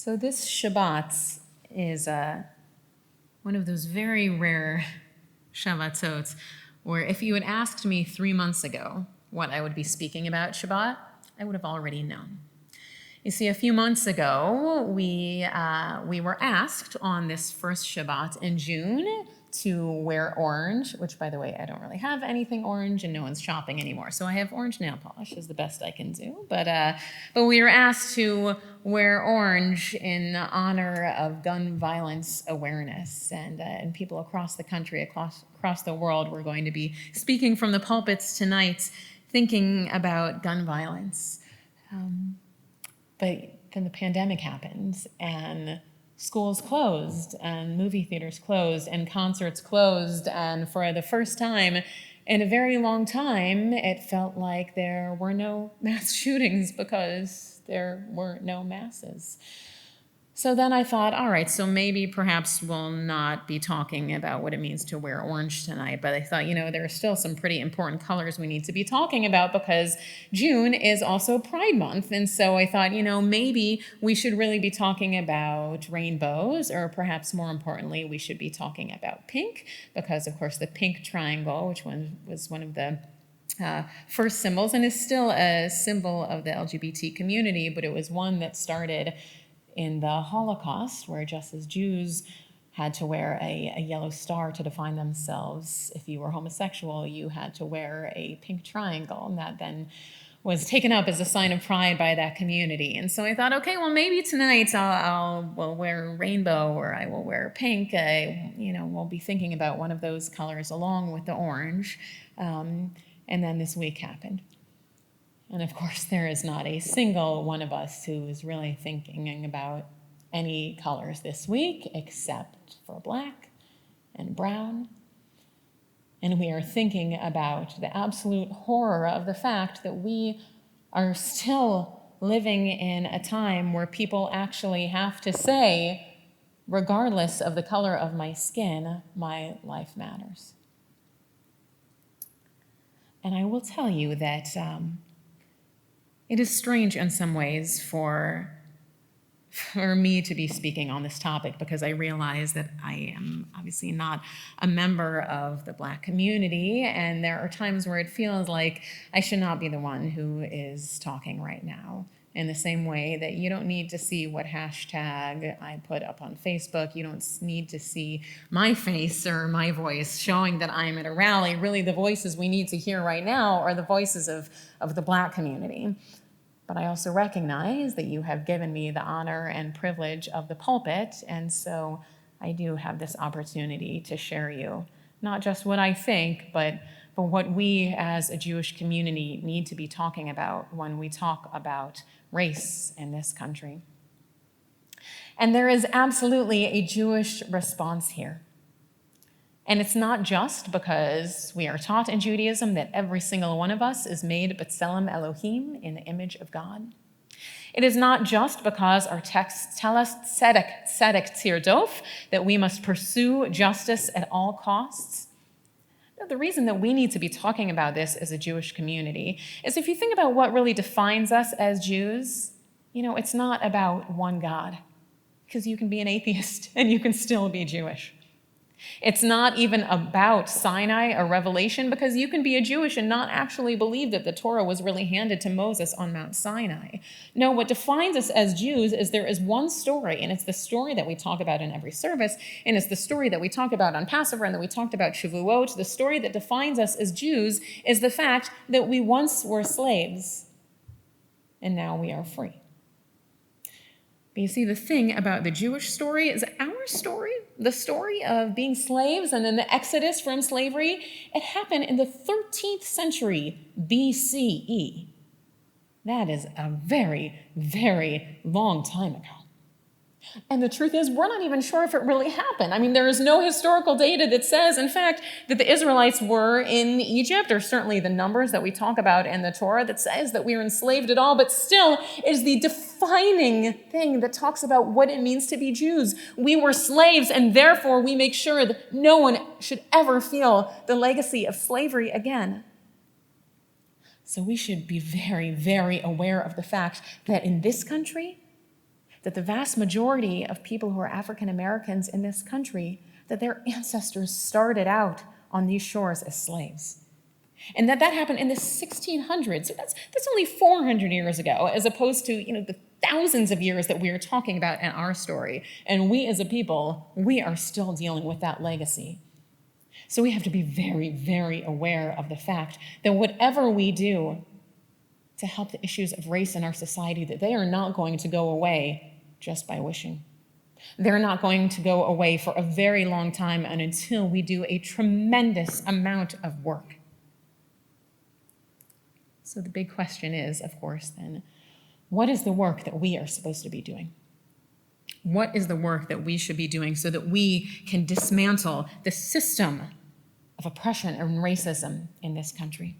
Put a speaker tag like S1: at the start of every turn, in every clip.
S1: So this Shabbat is one of those very rare Shabbatot where if you had asked me 3 months ago what I would be speaking about Shabbat, I would have already known. You see, a few months ago, we were asked on this first Shabbat in June to wear orange, which, by the way, I don't really have anything orange and no one's shopping anymore. So I have orange nail polish is the best I can do. But we were asked to wear orange in honor of gun violence awareness. And people across the country, across the world, were going to be speaking from the pulpits tonight, thinking about gun violence. But then the pandemic happened, and schools closed, and movie theaters closed, and concerts closed, and for the first time in a very long time, it felt like there were no mass shootings because there were no masses. So then I thought, all right, so maybe perhaps we'll not be talking about what it means to wear orange tonight. But I thought, there are still some pretty important colors we need to be talking about because June is also Pride Month. And so I thought, maybe we should really be talking about rainbows, or perhaps more importantly, we should be talking about pink because, of course, the pink triangle, which was one of the first symbols and is still a symbol of the LGBT community, but it was one that started in the Holocaust, where just as Jews had to wear a yellow star to define themselves, if you were homosexual, you had to wear a pink triangle, and that then was taken up as a sign of pride by that community. And so I thought, okay, well, maybe tonight we'll wear rainbow, or I will wear pink. We'll be thinking about one of those colors along with the orange. And then this week happened. And of course, there is not a single one of us who is really thinking about any colors this week except for black and brown. And we are thinking about the absolute horror of the fact that we are still living in a time where people actually have to say, regardless of the color of my skin, my life matters. And I will tell you that it is strange in some ways for me to be speaking on this topic because I realize that I am obviously not a member of the Black community, and there are times where it feels like I should not be the one who is talking right now. In the same way that you don't need to see what hashtag I put up on Facebook, you don't need to see my face or my voice showing that I'm at a rally. Really, the voices we need to hear right now are the voices of the Black community. But I also recognize that you have given me the honor and privilege of the pulpit, and so I do have this opportunity to share you not just what I think, but what we as a Jewish community need to be talking about when we talk about race in this country. And there is absolutely a Jewish response here. And it's not just because we are taught in Judaism that every single one of us is made B'Tselem Elohim, in the image of God. It is not just because our texts tell us tzedek tirdof, that we must pursue justice at all costs. No, the reason that we need to be talking about this as a Jewish community is if you think about what really defines us as Jews, it's not about one God, because you can be an atheist and you can still be Jewish. It's not even about Sinai or Revelation, because you can be a Jewish and not actually believe that the Torah was really handed to Moses on Mount Sinai. No, what defines us as Jews is there is one story, and it's the story that we talk about in every service, and it's the story that we talk about on Passover and that we talked about Shavuot. The story that defines us as Jews is the fact that we once were slaves, and now we are free. But you see, the thing about the Jewish story is our story, the story of being slaves and then the exodus from slavery, it happened in the 13th century BCE. That is a very, very long time ago. And the truth is, we're not even sure if it really happened. I mean, there is no historical data that says, in fact, that the Israelites were in Egypt, or certainly the numbers that we talk about in the Torah that says that we were enslaved at all, but still is the defining thing that talks about what it means to be Jews. We were slaves, and therefore we make sure that no one should ever feel the legacy of slavery again. So we should be very, very aware of the fact that in this country, that the vast majority of people who are African Americans in this country, that their ancestors started out on these shores as slaves. And that happened in the 1600s. So that's only 400 years ago, as opposed to, the thousands of years that we are talking about in our story. And we as a people, we are still dealing with that legacy. So we have to be very, very aware of the fact that whatever we do to help the issues of race in our society, that they are not going to go away just by wishing. They're not going to go away for a very long time and until we do a tremendous amount of work. So the big question is, of course, then, what is the work that we are supposed to be doing? What is the work that we should be doing so that we can dismantle the system of oppression and racism in this country?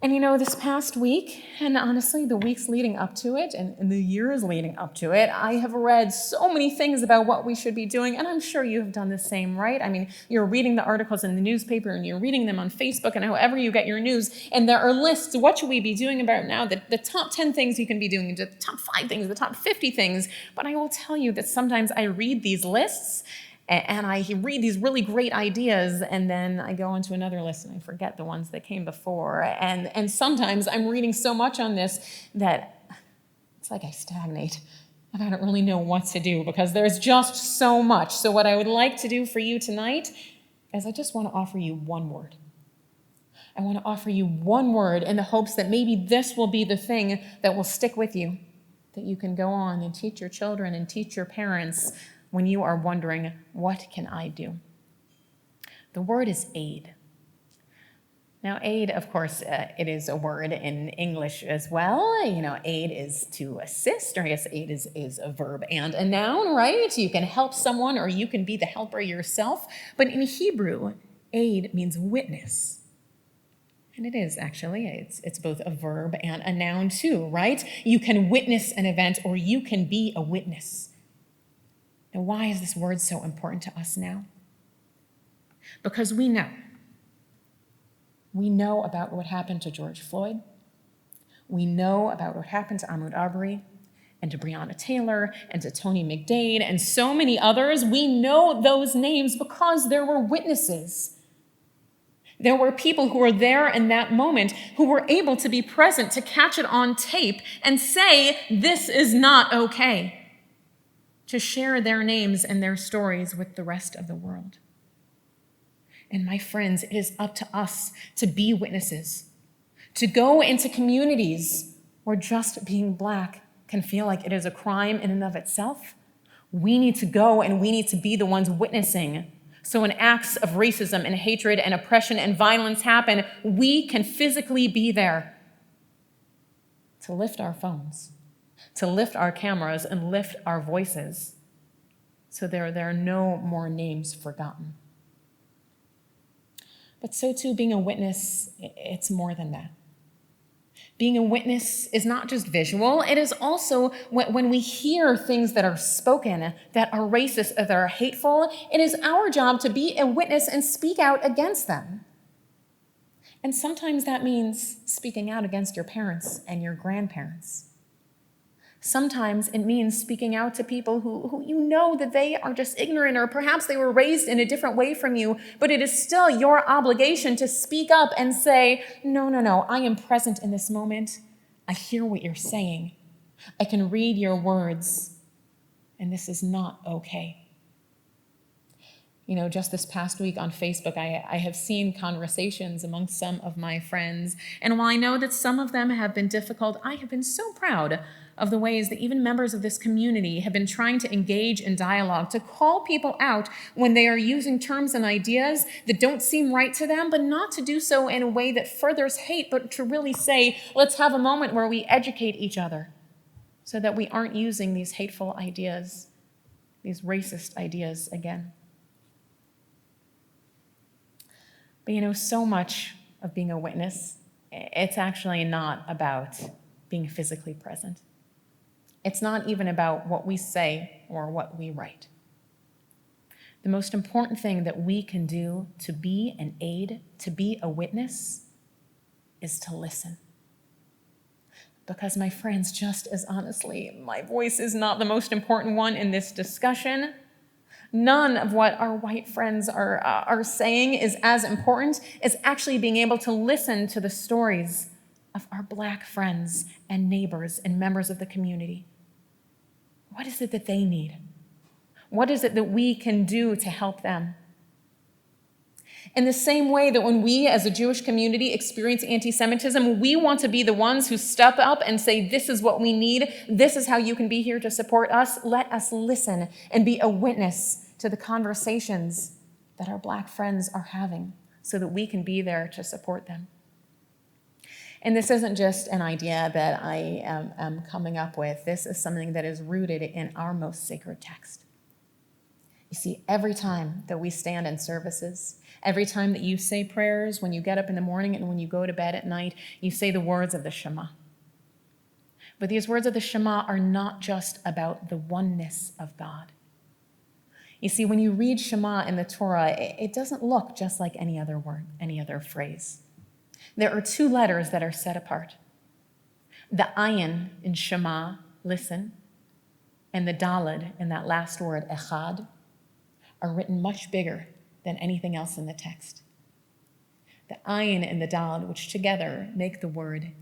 S1: And this past week, and honestly, the weeks leading up to it, and the years leading up to it, I have read so many things about what we should be doing, and I'm sure you have done the same, right? I mean, you're reading the articles in the newspaper, and you're reading them on Facebook, and however you get your news, and there are lists. What should we be doing about now? The top 10 things you can be doing, the top 5 things, the top 50 things. But I will tell you that sometimes I read these lists, and I read these really great ideas, and then I go into another list and I forget the ones that came before. And sometimes I'm reading so much on this that it's like I stagnate. And I don't really know what to do because there's just so much. So what I would like to do for you tonight is I just want to offer you one word. I want to offer you one word in the hopes that maybe this will be the thing that will stick with you, that you can go on and teach your children and teach your parents when you are wondering, what can I do? The word is aid. Now, aid, of course, it is a word in English as well. Aid is to assist, or I guess aid is a verb and a noun, right? You can help someone or you can be the helper yourself. But in Hebrew, aid means witness. And it is actually, it's both a verb and a noun too, right? You can witness an event or you can be a witness. Now, why is this word so important to us now? Because we know. We know about what happened to George Floyd. We know about what happened to Ahmaud Arbery and to Breonna Taylor and to Tony McDade and so many others. We know those names because there were witnesses. There were people who were there in that moment who were able to be present, to catch it on tape and say, this is not okay. To share their names and their stories with the rest of the world. And my friends, it is up to us to be witnesses, to go into communities where just being Black can feel like it is a crime in and of itself. We need to go and we need to be the ones witnessing. So when acts of racism and hatred and oppression and violence happen, we can physically be there to lift our phones, to lift our cameras and lift our voices so there are no more names forgotten. But so too, being a witness, it's more than that. Being a witness is not just visual, it is also when we hear things that are spoken that are racist or that are hateful, it is our job to be a witness and speak out against them. And sometimes that means speaking out against your parents and your grandparents. Sometimes it means speaking out to people who you know that they are just ignorant, or perhaps they were raised in a different way from you, but it is still your obligation to speak up and say, no, I am present in this moment. I hear what you're saying. I can read your words, and this is not okay. Just this past week on Facebook, I have seen conversations among some of my friends, and while I know that some of them have been difficult, I have been so proud of the ways that even members of this community have been trying to engage in dialogue, to call people out when they are using terms and ideas that don't seem right to them, but not to do so in a way that furthers hate, but to really say, let's have a moment where we educate each other so that we aren't using these hateful ideas, these racist ideas again. But so much of being a witness, it's actually not about being physically present. It's not even about what we say or what we write. The most important thing that we can do to be an aid, to be a witness, is to listen. Because, my friends, just as honestly, my voice is not the most important one in this discussion. None of what our white friends are saying is as important as actually being able to listen to the stories of our Black friends and neighbors and members of the community. What is it that they need? What is it that we can do to help them? In the same way that when we as a Jewish community experience anti-Semitism, we want to be the ones who step up and say, this is what we need, this is how you can be here to support us. Let us listen and be a witness to the conversations that our Black friends are having so that we can be there to support them. And this isn't just an idea that I am coming up with. This is something that is rooted in our most sacred text. You see, every time that we stand in services, every time that you say prayers, when you get up in the morning and when you go to bed at night, you say the words of the Shema. But these words of the Shema are not just about the oneness of God. You see, when you read Shema in the Torah, it doesn't look just like any other word, any other phrase. There are two letters that are set apart. The ayin in Shema, listen, and the daled in that last word, echad, are written much bigger than anything else in the text. The ayin and the daled, which together make the word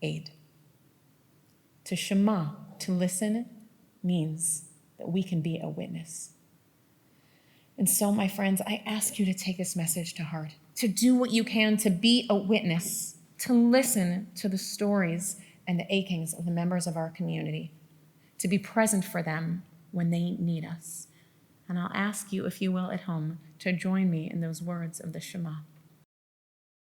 S1: aid. To Shema, to listen, means that we can be a witness. And so, my friends, I ask you to take this message to heart, to do what you can to be a witness, to listen to the stories and the achings of the members of our community, to be present for them when they need us. And I'll ask you, if you will, at home, to join me in those words of the Shema.